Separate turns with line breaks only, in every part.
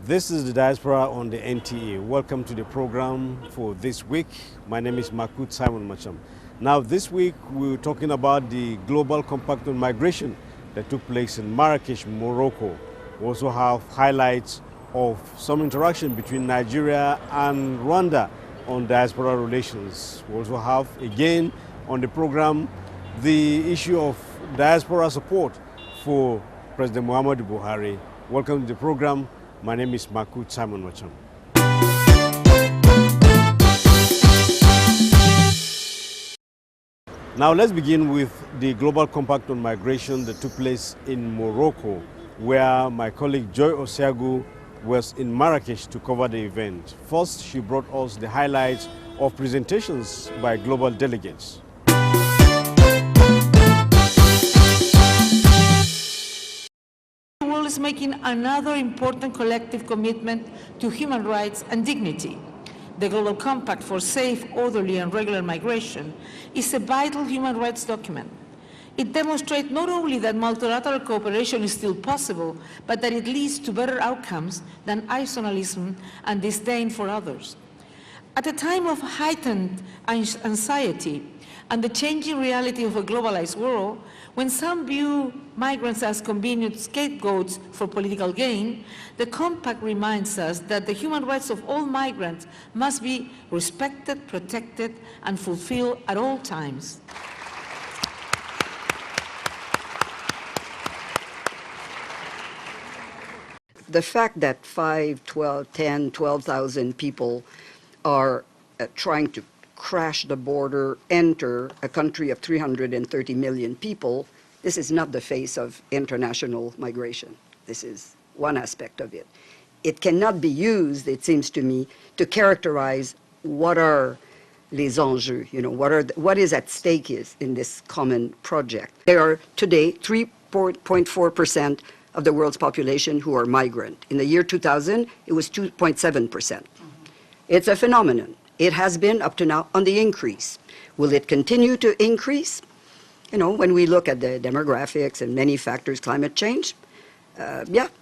This is the Diaspora on the NTA. Welcome to the program for this week. My name is Makut Simon Macham. Now this week we're talking about the Global Compact on Migration that took place in Marrakesh, Morocco. We also have highlights of some interaction between Nigeria and Rwanda on diaspora relations. We also have again on the program the issue of diaspora support for President Muhammadu Buhari. Welcome to the program. My name is Makut Simon Macham. Now let's begin with the Global Compact on Migration that took place in Morocco, where my colleague Joy Osiagu was in Marrakesh to cover the event. First, she brought us the highlights of presentations by global delegates.
The world is making another important collective commitment to human rights and dignity. The Global Compact for Safe, Orderly and Regular Migration is a vital human rights document. It demonstrates not only that multilateral cooperation is still possible, but that it leads to better outcomes than isolationism and disdain for others. At a time of heightened anxiety and the changing reality of a globalized world, when some view migrants as convenient scapegoats for political gain, the Compact reminds us that the human rights of all migrants must be respected, protected, and fulfilled at all times.
The fact that 5, 12, 10, 12,000 people are trying to crash the border, enter a country of 330 million people, this is not the face of international migration. This is one aspect of it. It cannot be used, it seems to me, to characterize what are les enjeux, what is at stake in this common project. There are today 3.4% of the world's population who are migrant. In the year 2000, it was 2.7%. It's a phenomenon. It has been up to now on the increase. Will it continue to increase? When we look at the demographics and many factors, climate change,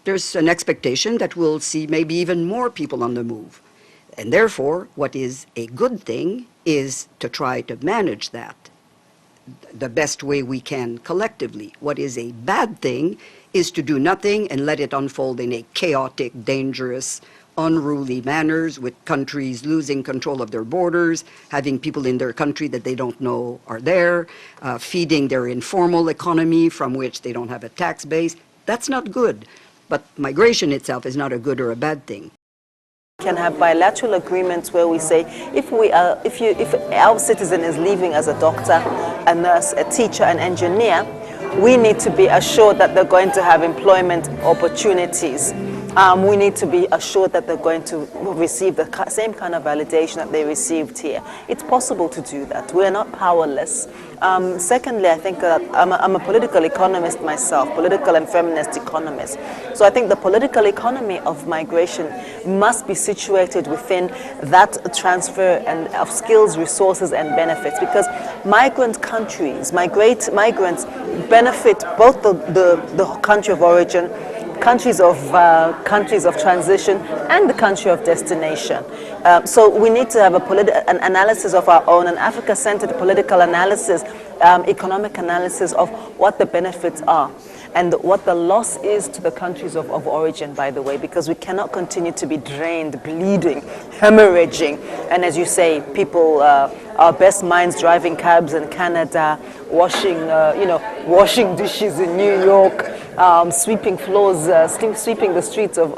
there's an expectation that we'll see maybe even more people on the move. And therefore, what is a good thing is to try to manage that the best way we can collectively. What is a bad thing is to do nothing and let it unfold in a chaotic, dangerous, unruly manners, with countries losing control of their borders, having people in their country that they don't know are there, feeding their informal economy from which they don't have a tax base. That's not good. But migration itself is not a good or a bad thing.
Can have bilateral agreements where we say if our citizen is leaving as a doctor, a nurse, a teacher, an engineer, we need to be assured that they're going to have employment opportunities. We need to be assured that they're going to receive the same kind of validation that they received here. It's possible to do that. We're not powerless. Secondly, I think I'm a political economist myself, political and feminist economist. So I think the political economy of migration must be situated within that transfer of skills, resources, and benefits, because migrant countries, migrants benefit both the country of origin, countries of transition, and the country of destination. So we need to have an analysis of our own, an Africa-centered political analysis, economic analysis of what the benefits are and what the loss is to the countries of origin, by the way, because we cannot continue to be drained, bleeding, hemorrhaging. And as you say, people, our best minds driving cabs in Canada, washing dishes in New York, sweeping floors, sweeping the streets of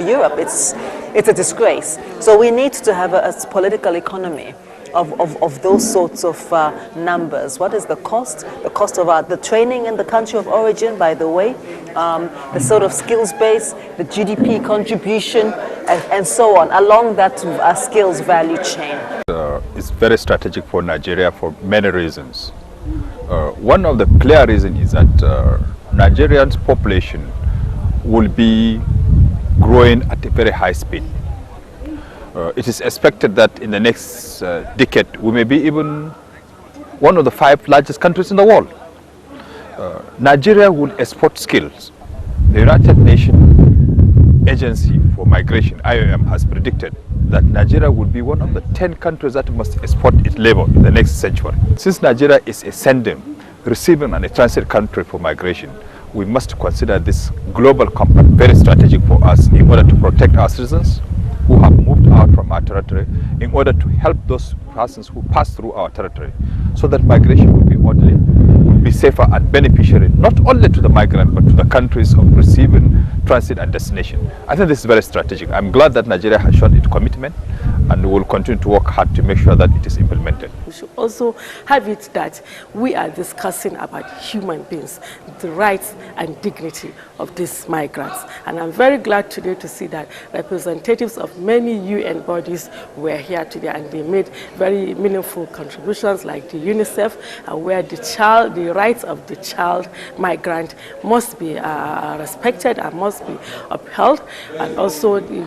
Europe. It's a disgrace. So we need to have a political economy of those sorts of numbers. What is the cost? The cost of the training in the country of origin, by the way, the sort of skills base, the GDP contribution, and so on, along that skills value chain.
It's very strategic for Nigeria for many reasons. One of the clear reasons is that Nigerians' population will be growing at a very high speed. It is expected that in the next decade we may be even one of the 5 largest countries in the world. Nigeria will export skills. The United Nations Agency for Migration, IOM, has predicted that Nigeria will be one of the 10 countries that must export its labor in the next century. Since Nigeria is a sending, receiving and a transit country for migration, we must consider this global compact very strategic for us in order to protect our citizens who have moved out from our territory, in order to help those persons who pass through our territory, so that migration will be orderly, will be safer and beneficiary not only to the migrant but to the countries of receiving, transit and destination. I think this is very strategic. I'm glad that Nigeria has shown its commitment, and we will continue to work hard to make sure that it is implemented.
We should also have it that we are discussing about human beings, the rights and dignity of these migrants. And I'm very glad today to see that representatives of many UN bodies were here today, and they made very meaningful contributions, like the UNICEF, where the rights of the child migrant must be respected and must be upheld. And also the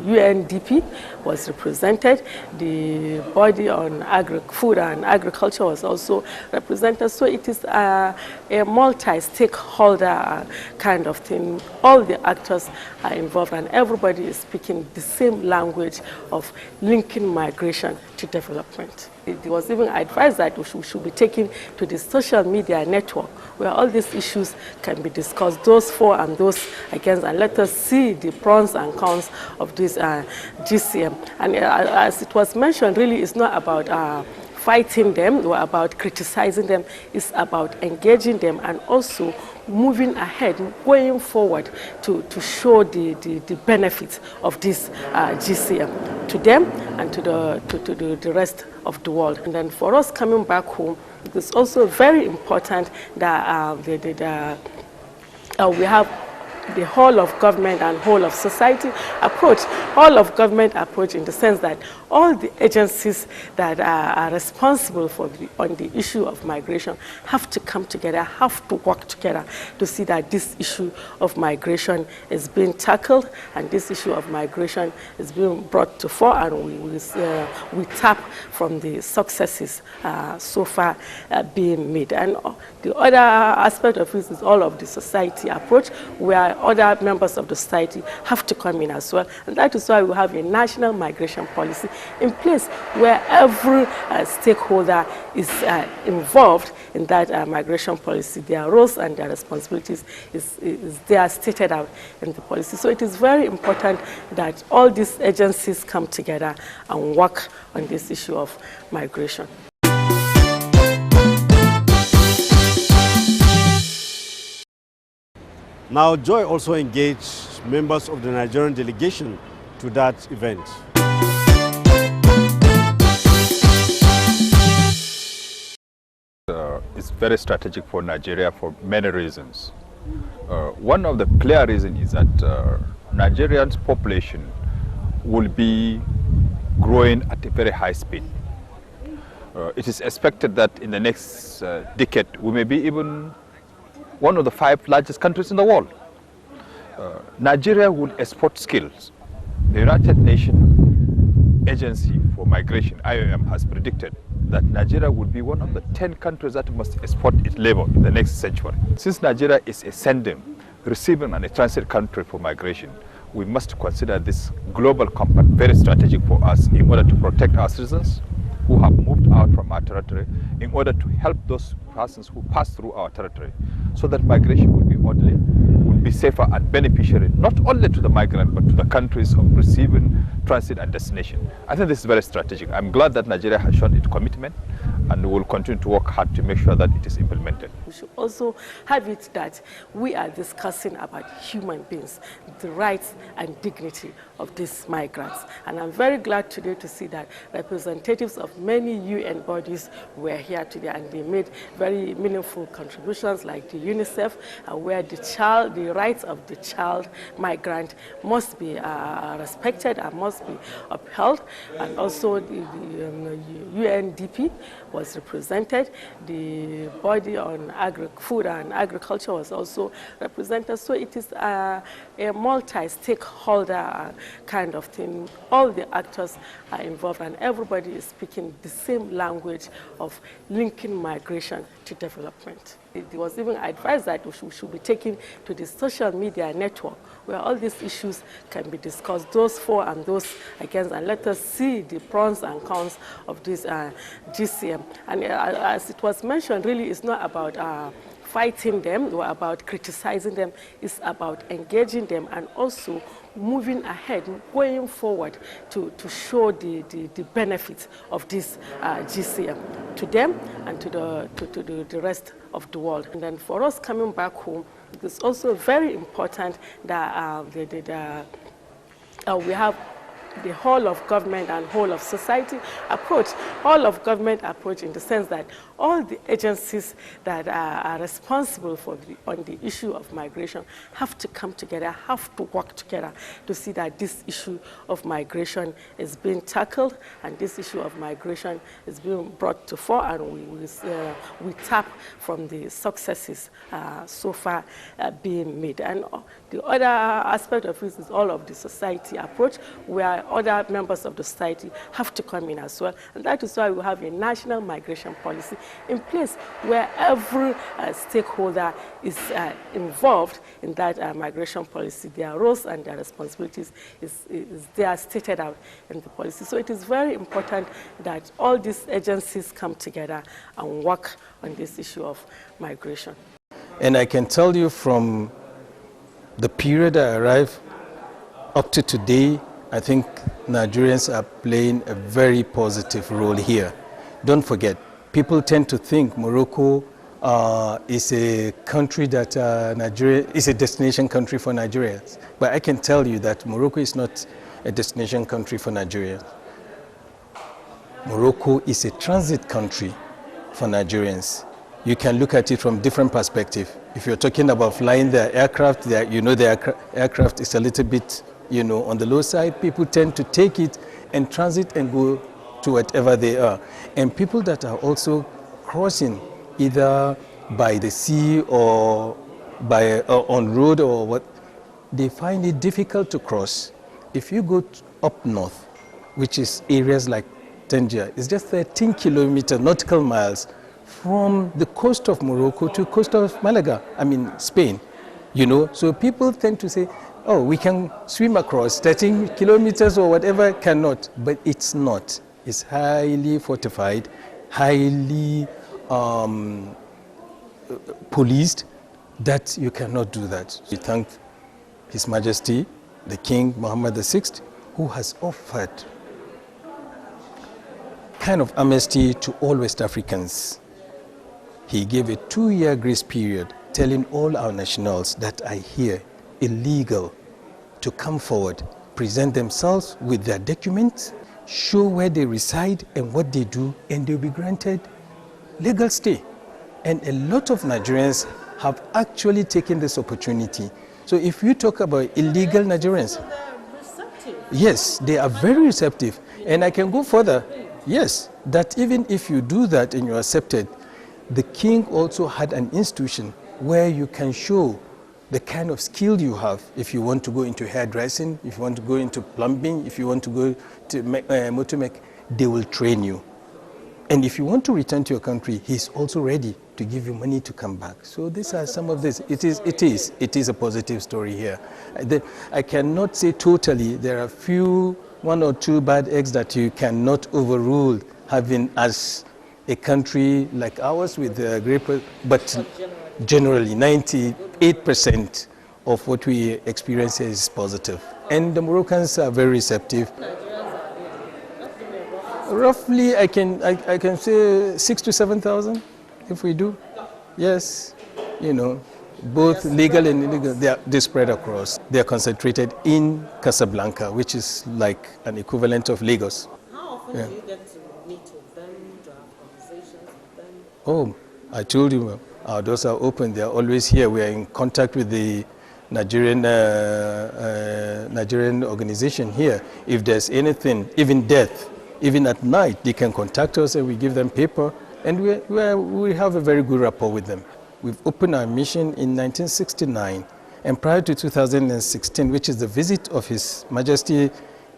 UNDP was represented. The body on food and agriculture was also represented. So it is a multi-stakeholder kind of thing. All the actors are involved, and everybody is speaking the same language of linking migration to development. It was even advised that we should be taken to the social media network where all these issues can be discussed, those for and those against, and let us see the pros and cons of this GCM. And as it was mentioned, really it's not about fighting them or about criticizing them. It's about engaging them and also moving ahead, going forward to show the benefits of this GCM to them and to the rest of the world. And then for us coming back home, it is also very important that we have the whole of government and whole of society approach, whole of government approach, in the sense that all the agencies that are responsible on the issue of migration have to come together, have to work together to see that this issue of migration is being tackled and this issue of migration is being brought to fore, and we tap from the successes so far being made. And the other aspect of this is all of the society approach, where other members of the society have to come in as well. And that is why we have a national migration policy in place where every stakeholder is involved in that migration policy. Their roles and their responsibilities they are stated out in the policy. So it is very important that all these agencies come together and work on this issue of migration.
Now, Joy also engaged members of the Nigerian delegation to that event.
It's very strategic for Nigeria for many reasons. One of the clear reasons is that Nigerians' population will be growing at a very high speed. It is expected that in the next decade we may be even one of the 5 largest countries in the world. Nigeria will export skills. The United Nations Agency for Migration, IOM, has predicted that Nigeria will be one of the 10 countries that must export its labor in the next century. Since Nigeria is a sending, receiving and a transit country for migration, we must consider this global compact very strategic for us in order to protect our citizens who have moved out from our territory, in order to help those persons who pass through our territory, so that migration will be orderly, will be safer and beneficiary not only to the migrant but to the countries of receiving, transit and destination. I think this is very strategic. I'm glad that Nigeria has shown its commitment, and we will continue to work hard to make sure that it is implemented.
We should also have it that we are discussing about human beings, the rights and dignity of these migrants. And I'm very glad today to see that representatives of many UN bodies were here today, and they made very meaningful contributions, like the UNICEF, where the rights of the child migrant must be respected and must be upheld. And also the UNDP was represented. The body on food and agriculture was also represented. So it is a multi-stakeholder kind of thing. All the actors are involved, and everybody is speaking the same language of linking migration to development. It was even advised that we should be taken to the social media network where all these issues can be discussed, those for and those against, and let us see the pros and cons of this GCM. And as it was mentioned, really it's not about fighting them or about criticizing them. It's about engaging them and also moving ahead, going forward to show the benefits of this GCM to them and to the rest of the world. And then for us coming back home, it's also very important that we have the whole of government and whole of society approach, whole of government approach in the sense that all the agencies that are responsible on the issue of migration have to come together, have to work together to see that this issue of migration is being tackled and this issue of migration is being brought to fore, and we tap from the successes so far being made. And the other aspect of it is all of the society approach, where other members of the society have to come in as well. And that is why we have a national migration policy in place where every stakeholder is involved in that migration policy. Their roles and their responsibilities they are stated out in the policy. So it is very important that all these agencies come together and work on this issue of migration.
And I can tell you from the period I arrived up to today, I think Nigerians are playing a very positive role here. Don't forget, people tend to think Morocco is a country that Nigeria is a destination country for Nigerians. But I can tell you that Morocco is not a destination country for Nigerians. Morocco is a transit country for Nigerians. You can look at it from different perspectives. If you're talking about flying the aircraft, the aircraft is a little bit, on the low side. People tend to take it and transit and go to whatever they are. And people that are also crossing either by the sea or by on road or what, they find it difficult to cross. If you go up north, which is areas like Tangier, it's just 13 kilometers, nautical miles, from the coast of Morocco to coast of Malaga, Spain, So people tend to say, oh, we can swim across 13 kilometers or whatever, cannot. But it's not. It's highly fortified, highly policed, that you cannot do that. We thank His Majesty, the King Mohammed VI, who has offered kind of amnesty to all West Africans. He gave a 2-year grace period, telling all our nationals that are here illegal to come forward, present themselves with their documents, show where they reside and what they do, and they'll be granted legal stay. And a lot of Nigerians have actually taken this opportunity. So if you talk about illegal Nigerians, yes, they are very receptive. And I can go further. Yes, that even if you do that and you're accepted, the king also had an institution where you can show the kind of skill you have. If you want to go into hairdressing, if you want to go into plumbing, if you want to go to motor mechanic, they will train you. And if you want to return to your country, he's also ready to give you money to come back. So these are some of this. It is a positive story here. I cannot say totally. There are one or two bad eggs that you cannot overrule having as a country like ours with the great, but generally 98% of what we experience here is positive. And the Moroccans are very receptive. Roughly, I can say 6,000 to 7,000 if we do. Yes, both legal and illegal, they spread across. They are concentrated in Casablanca, which is like an equivalent of Lagos.
How often do you get to meet with them, to have conversations with them?
Oh, I told you, our doors are open. They are always here. We are in contact with the Nigerian organization here. If there's anything, even death, even at night, they can contact us and we give them paper. And we have a very good rapport with them. We've opened our mission in 1969. And prior to 2016, which is the visit of His Majesty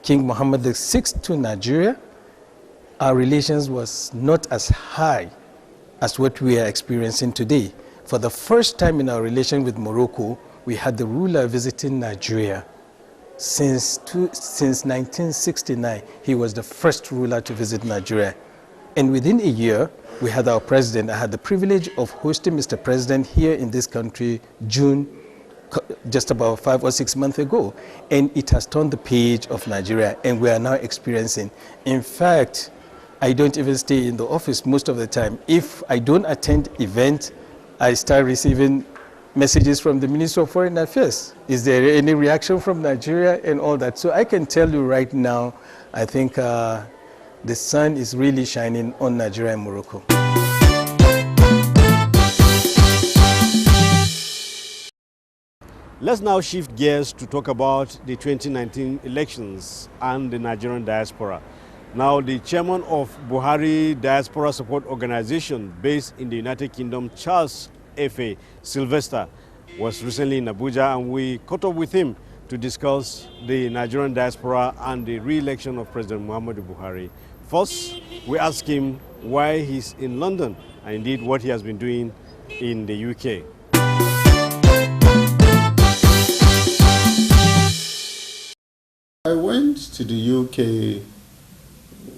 King Mohammed VI to Nigeria, our relations was not as high as what we are experiencing today. For the first time in our relation with Morocco, we had the ruler visiting Nigeria. Since 1969, he was the first ruler to visit Nigeria. And within a year, we had our president. I had the privilege of hosting Mr. President here in this country, June, just about 5 or 6 months ago. And it has turned the page of Nigeria, and we are now experiencing. In fact, I don't even stay in the office most of the time. If I don't attend event, I start receiving messages from the Minister of Foreign Affairs. Is there any reaction from Nigeria and all that? So I can tell you right now, I think the sun is really shining on Nigeria and Morocco.
Let's now shift gears to talk about the 2019 elections and the Nigerian diaspora. Now, the chairman of Buhari Diaspora Support Organization based in the United Kingdom, Charles F.A. Sylvester, was recently in Abuja, and we caught up with him to discuss the Nigerian diaspora and the re-election of President Muhammadu Buhari. First, we asked him why he's in London and indeed what he has been doing in the UK.
I went to the UK,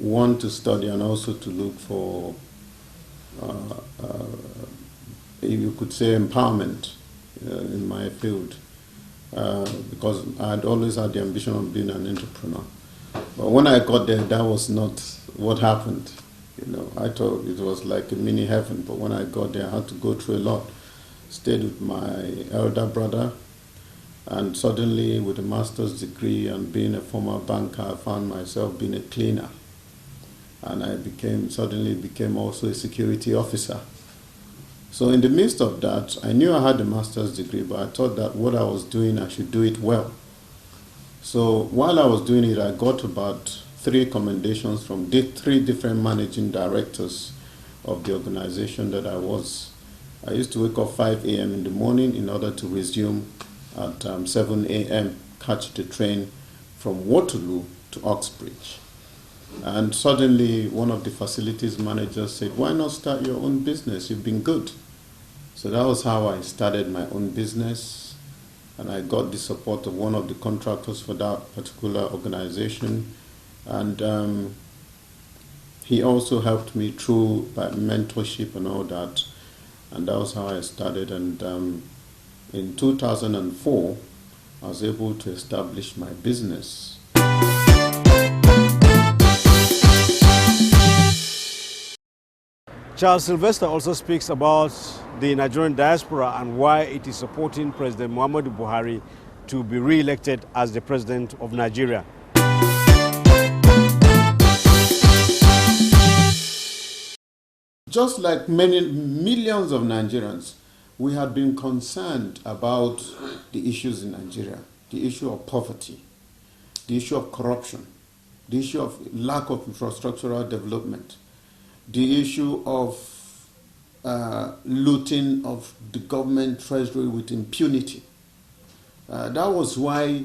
one, to study and also to look for, you could say, empowerment in my field, because I had always had the ambition of being an entrepreneur. But when I got there, that was not what happened. You know, I thought it was like a mini heaven, but when I got there, I had to go through a lot. Stayed with my elder brother, and suddenly, with a master's degree and being a former banker, I found myself being a cleaner. And I suddenly became also a security officer. So in the midst of that, I knew I had a master's degree, but I thought that what I was doing, I should do it well. So while I was doing it, I got about 3 commendations from 3 different managing directors of the organization that I was. I used to wake up 5 a.m. in the morning in order to resume at 7 a.m., catch the train from Waterloo to Oxbridge. And suddenly, one of the facilities managers said, "Why not start your own business? You've been good." So that was how I started my own business. And I got the support of one of the contractors for that particular organization. And he also helped me through by mentorship and all that. And that was how I started. And in 2004, I was able to establish my business.
Charles Sylvester also speaks about the Nigerian diaspora and why it is supporting President Muhammadu Buhari to be re-elected as the president of Nigeria.
Just like many millions of Nigerians, we had been concerned about the issues in Nigeria, the issue of poverty, the issue of corruption, the issue of lack of infrastructural development, the issue of looting of the government treasury with impunity. That was why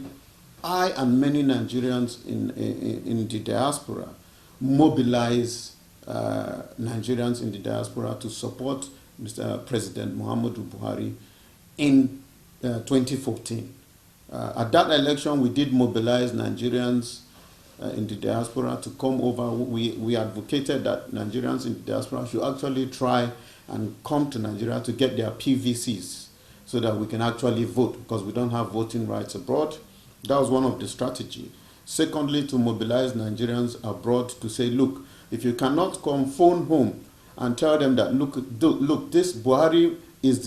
I and many Nigerians in the diaspora mobilized Nigerians in the diaspora to support Mr. President Muhammadu Buhari in 2014. At that election, we did mobilize Nigerians in the diaspora to come over. We advocated that Nigerians in the diaspora should actually try and come to Nigeria to get their PVCs so that we can actually vote, because we don't have voting rights abroad. That was one of the strategies. Secondly, to mobilize Nigerians abroad to say, look, if you cannot come, phone home and tell them that, look, this Buhari is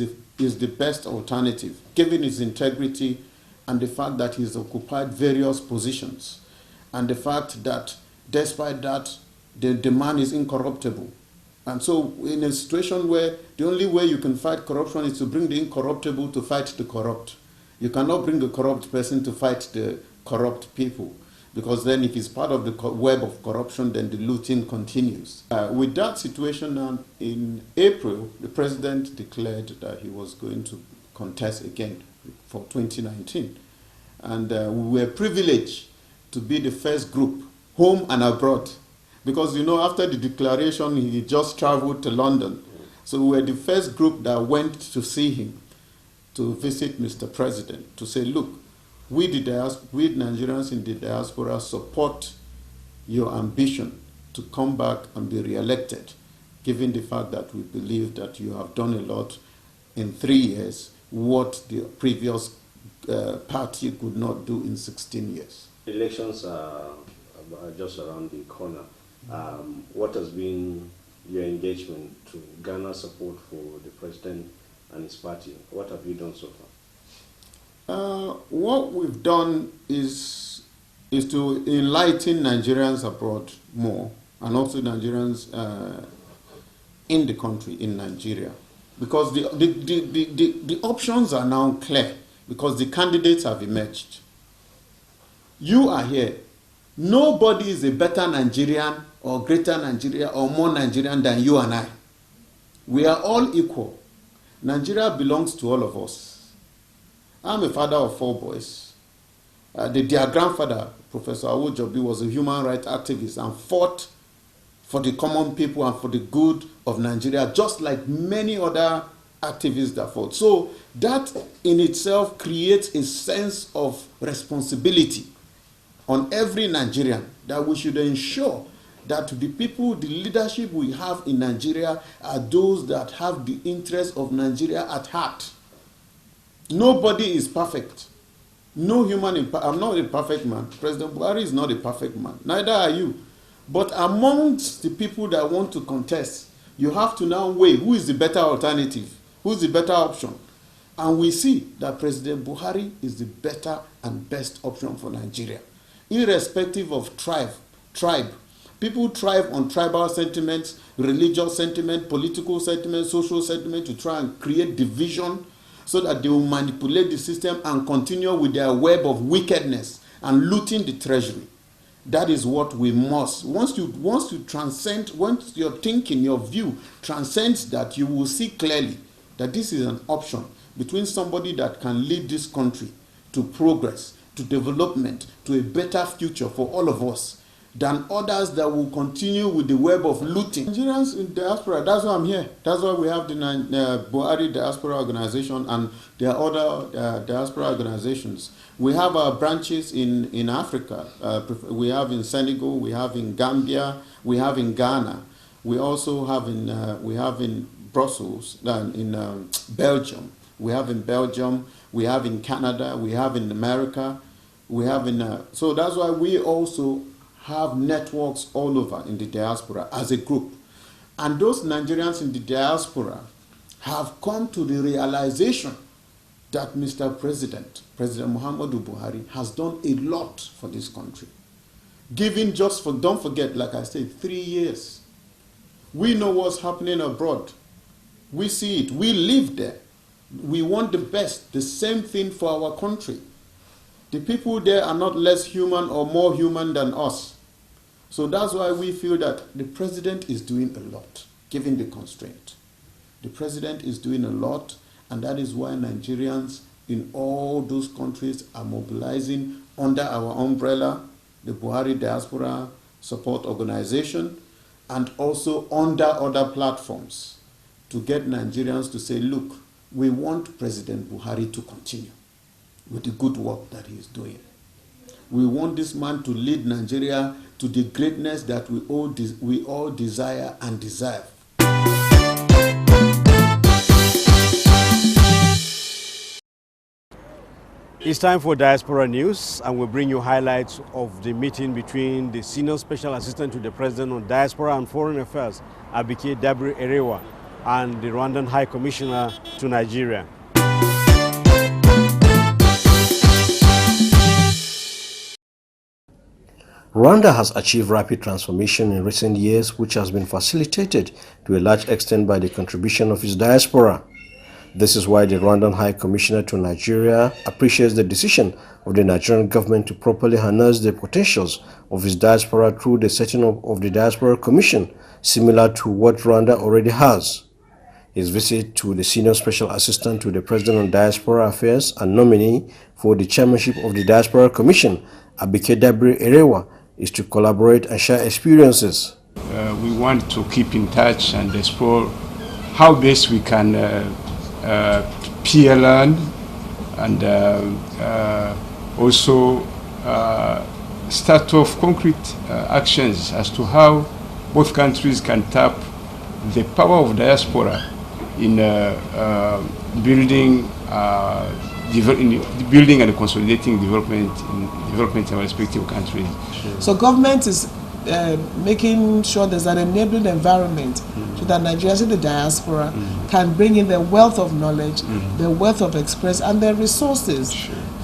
the best alternative, given his integrity and the fact that he's occupied various positions, and the fact that despite that, the man is incorruptible. And so in a situation where the only way you can fight corruption is to bring the incorruptible to fight the corrupt. You cannot bring a corrupt person to fight the corrupt people, because then if he's part of the web of corruption, then the looting continues. With that situation now, in April, the president declared that he was going to contest again for 2019. And we were privileged to be the first group, home and abroad. Because, you know, after the declaration, he just traveled to London. So we were the first group that went to see him, to visit Mr. President, to say, look, we Nigerians in the diaspora support your ambition to come back and be re-elected, given the fact that we believe that you have done a lot in 3 years, what the previous party could not do in 16 years.
Elections are just around the corner. What has been your engagement to garner support for the president and his party? What have you done so far?
What we've done is to enlighten Nigerians abroad more, and also Nigerians in the country, in Nigeria. Because the options are now clear, because the candidates have emerged. You are here. Nobody is a better Nigerian or greater Nigeria or more Nigerian than you and I. We are all equal. Nigeria belongs to all of us. I'm a father of 4 boys. Their grandfather, Professor Awojobi, was a human rights activist and fought for the common people and for the good of Nigeria, just like many other activists that fought. So that in itself creates a sense of responsibility on every Nigerian, that we should ensure that the people, the leadership we have in Nigeria are those that have the interest of Nigeria at heart. Nobody is perfect. No human, I'm not a perfect man. President Buhari is not a perfect man. Neither are you. But amongst the people that want to contest, you have to now weigh who is the better alternative, who is the better option. And we see that President Buhari is the better and best option for Nigeria. Irrespective of tribe. People thrive on tribal sentiments, religious sentiment, political sentiment, social sentiment, to try and create division so that they will manipulate the system and continue with their web of wickedness and looting the treasury. That is what we must. Once you transcend, once your thinking, your view transcends that, you will see clearly that this is an option between somebody that can lead this country to progress, to development, to a better future for all of us, than others that will continue with the web of looting. Nigerians in diaspora, that's why I'm here. That's why we have the Buhari Diaspora Organization, and there are other diaspora organizations. We have our branches in Africa. We have in Senegal, we have in Gambia, we have in Ghana. We also have in Brussels, in Belgium. We have in Belgium, we have in Canada, we have in America, we have in... so that's why we also have networks all over in the diaspora as a group. And those Nigerians in the diaspora have come to the realization that Mr. President Muhammadu Buhari, has done a lot for this country. Given just for, don't forget, like I said, 3 years. We know what's happening abroad. We see it. We live there. We want the best, the same thing for our country. The people there are not less human or more human than us. So that's why we feel that the president is doing a lot, given the constraint. The president is doing a lot, and that is why Nigerians in all those countries are mobilizing under our umbrella, the Buhari Diaspora Support Organization, and also under other platforms to get Nigerians to say, look, we want President Buhari to continue with the good work that he is doing. We want this man to lead Nigeria to the greatness that we all desire and deserve.
It's time for Diaspora News, and we'll bring you highlights of the meeting between the Senior Special Assistant to the President on Diaspora and Foreign Affairs, Abike Dabiri-Erewa, and the Rwandan High Commissioner to Nigeria.
Rwanda has achieved rapid transformation in recent years, which has been facilitated to a large extent by the contribution of its diaspora. This is why the Rwandan High Commissioner to Nigeria appreciates the decision of the Nigerian government to properly harness the potentials of its diaspora through the setting up of the Diaspora Commission, similar to what Rwanda already has. His visit to the Senior Special Assistant to the President on Diaspora Affairs and nominee for the chairmanship of the Diaspora Commission, Abike Dabiri-Erewa, is to collaborate and share experiences.
We want to keep in touch and explore how best we can peer learn and also start off concrete actions as to how both countries can tap the power of diaspora in building and consolidating development in our respective countries.
So government is making sure there's an enabling environment so that Nigerians in the diaspora can bring in their wealth of knowledge, their wealth of experience, and their resources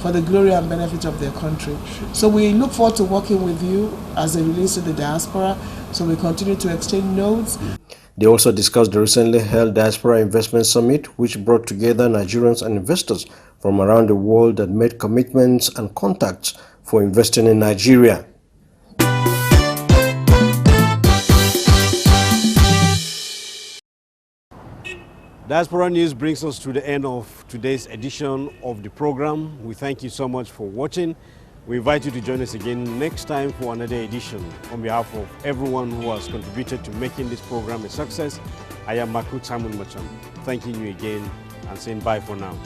for the glory and benefit of their country. So we look forward to working with you as it relates to the diaspora, so we continue to exchange notes.
They also discussed the recently held Diaspora Investment Summit, which brought together Nigerians and investors from around the world that made commitments and contacts for investing in Nigeria.
Diaspora News brings us to the end of today's edition of the program. We thank you so much for watching. We invite you to join us again next time for another edition. On behalf of everyone who has contributed to making this program a success, I am Marrakesh Simon Macham, thanking you again and saying bye for now.